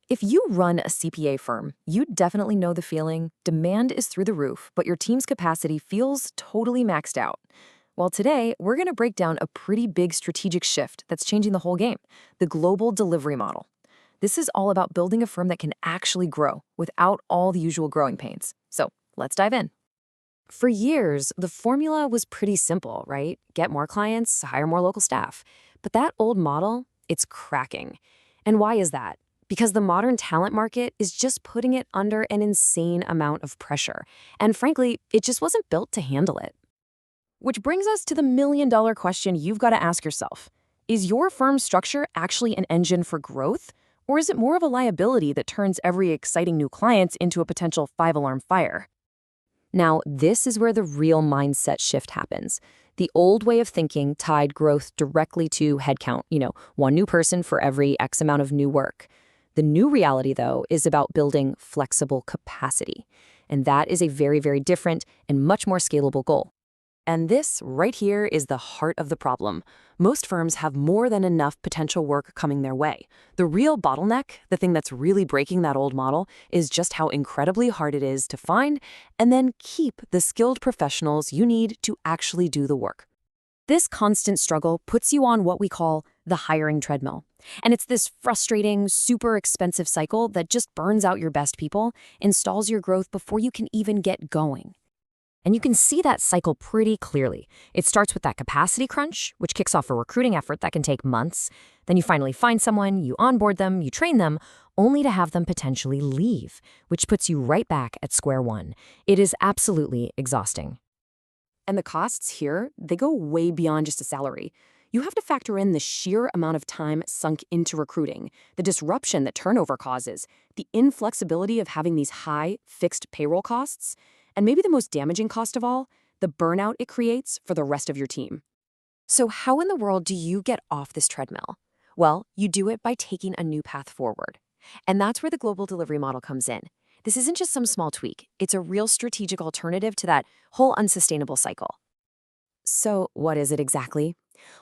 If you run a CPA firm, you definitely know the feeling. Demand is through the roof, but your team's capacity feels totally maxed out. Well, today, we're going to break down a pretty big strategic shift that's changing the whole game, the global delivery model. This is all about building a firm that can actually grow without all the usual growing pains. So let's dive in. For years, the formula was pretty simple, right? Get more clients, hire more local staff. But that old model, it's cracking. And why is that? Because the modern talent market is just putting it under an insane amount of pressure. And frankly, it just wasn't built to handle it. Which brings us to the million-dollar question you've got to ask yourself. Is your firm's structure actually an engine for growth? Or is it more of a liability that turns every exciting new client into a potential five-alarm fire? Now, this is where the real mindset shift happens. The old way of thinking tied growth directly to headcount, one new person for every X amount of new work. The new reality, though, is about building flexible capacity. And that is a very, very different and much more scalable goal. And this right here is the heart of the problem. Most firms have more than enough potential work coming their way. The real bottleneck, the thing that's really breaking that old model, is just how incredibly hard it is to find and then keep the skilled professionals you need to actually do the work. This constant struggle puts you on what we call the hiring treadmill. And it's this frustrating, super expensive cycle that just burns out your best people, installs your growth before you can even get going. And you can see that cycle pretty clearly. It starts with that capacity crunch, which kicks off a recruiting effort that can take months. Then you finally find someone, you onboard them, you train them, only to have them potentially leave, which puts you right back at square one. It is absolutely exhausting. And the costs here, they go way beyond just a salary. You have to factor in the sheer amount of time sunk into recruiting, the disruption that turnover causes, the inflexibility of having these high, fixed payroll costs, and maybe the most damaging cost of all, the burnout it creates for the rest of your team. So how in the world do you get off this treadmill? Well, you do it by taking a new path forward. And that's where the global delivery model comes in. This isn't just some small tweak. It's a real strategic alternative to that whole unsustainable cycle. So what is it exactly?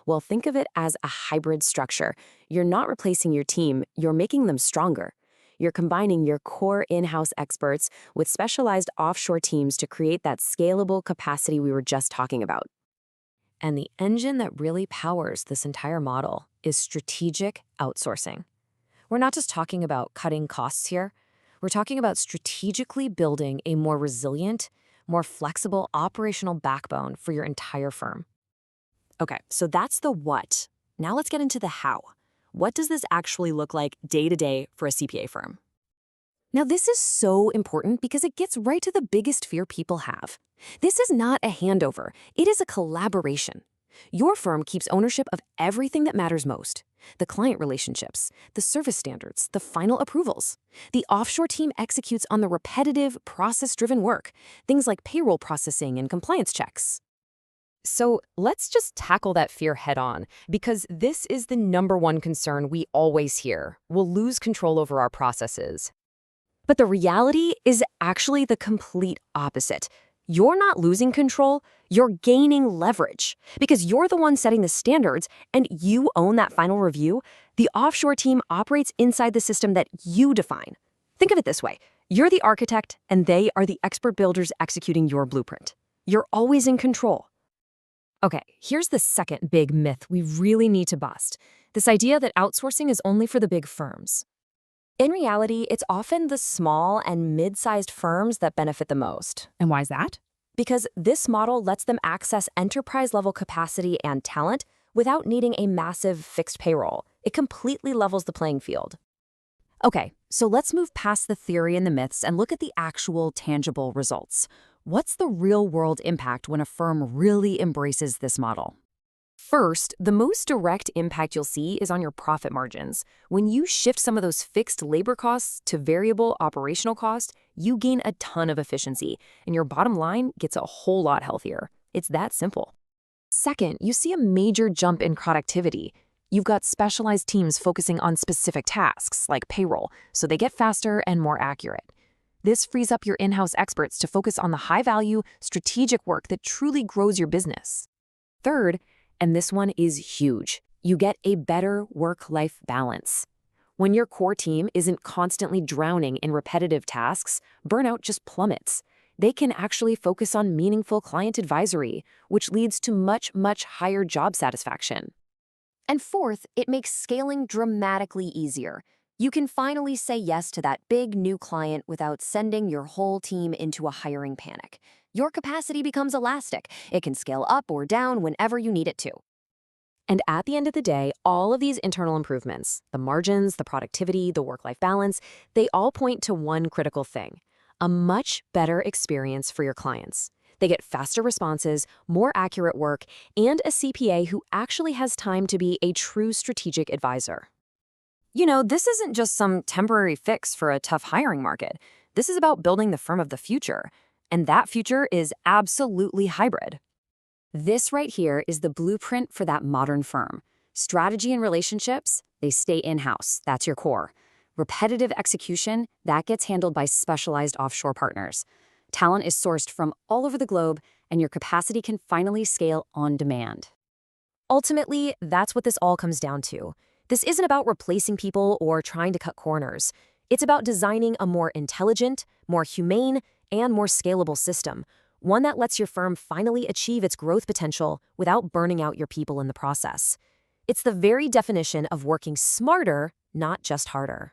Well, think of it as a hybrid structure. You're not replacing your team, you're making them stronger. You're combining your core in-house experts with specialized offshore teams to create that scalable capacity we were just talking about. And the engine that really powers this entire model is strategic outsourcing. We're not just talking about cutting costs here. We're talking about strategically building a more resilient, more flexible operational backbone for your entire firm. Okay, so that's the what. Now let's get into the how. What does this actually look like day to day for a CPA firm? Now, this is so important because it gets right to the biggest fear people have. This is not a handover. It is a collaboration. Your firm keeps ownership of everything that matters most: the client relationships, the service standards, the final approvals. The offshore team executes on the repetitive, process-driven work, things like payroll processing and compliance checks. So let's just tackle that fear head on, because this is the number one concern we always hear. We'll lose control over our processes. But the reality is actually the complete opposite. You're not losing control, you're gaining leverage. Because you're the one setting the standards and you own that final review, the offshore team operates inside the system that you define. Think of it this way. You're the architect and they are the expert builders executing your blueprint. You're always in control. Okay, here's the second big myth we really need to bust. This idea that outsourcing is only for the big firms. In reality, it's often the small and mid-sized firms that benefit the most. And why is that? Because this model lets them access enterprise-level capacity and talent without needing a massive fixed payroll. It completely levels the playing field. Okay, so let's move past the theory and the myths and look at the actual tangible results. What's the real-world impact when a firm really embraces this model? First, the most direct impact you'll see is on your profit margins. When you shift some of those fixed labor costs to variable operational costs, you gain a ton of efficiency, and your bottom line gets a whole lot healthier. It's that simple. Second, you see a major jump in productivity. You've got specialized teams focusing on specific tasks, like payroll, so they get faster and more accurate. This frees up your in-house experts to focus on the high-value, strategic work that truly grows your business. Third, and this one is huge, you get a better work-life balance. When your core team isn't constantly drowning in repetitive tasks, burnout just plummets. They can actually focus on meaningful client advisory, which leads to much, much higher job satisfaction. And fourth, it makes scaling dramatically easier. You can finally say yes to that big new client without sending your whole team into a hiring panic. Your capacity becomes elastic. It can scale up or down whenever you need it to. And at the end of the day, all of these internal improvements, the margins, the productivity, the work-life balance, they all point to one critical thing: a much better experience for your clients. They get faster responses, more accurate work, and a CPA who actually has time to be a true strategic advisor. This isn't just some temporary fix for a tough hiring market. This is about building the firm of the future. And that future is absolutely hybrid. This right here is the blueprint for that modern firm. Strategy and relationships, they stay in-house. That's your core. Repetitive execution, that gets handled by specialized offshore partners. Talent is sourced from all over the globe, and your capacity can finally scale on demand. Ultimately, that's what this all comes down to. This isn't about replacing people or trying to cut corners. It's about designing a more intelligent, more humane, and more scalable system, one that lets your firm finally achieve its growth potential without burning out your people in the process. It's the very definition of working smarter, not just harder.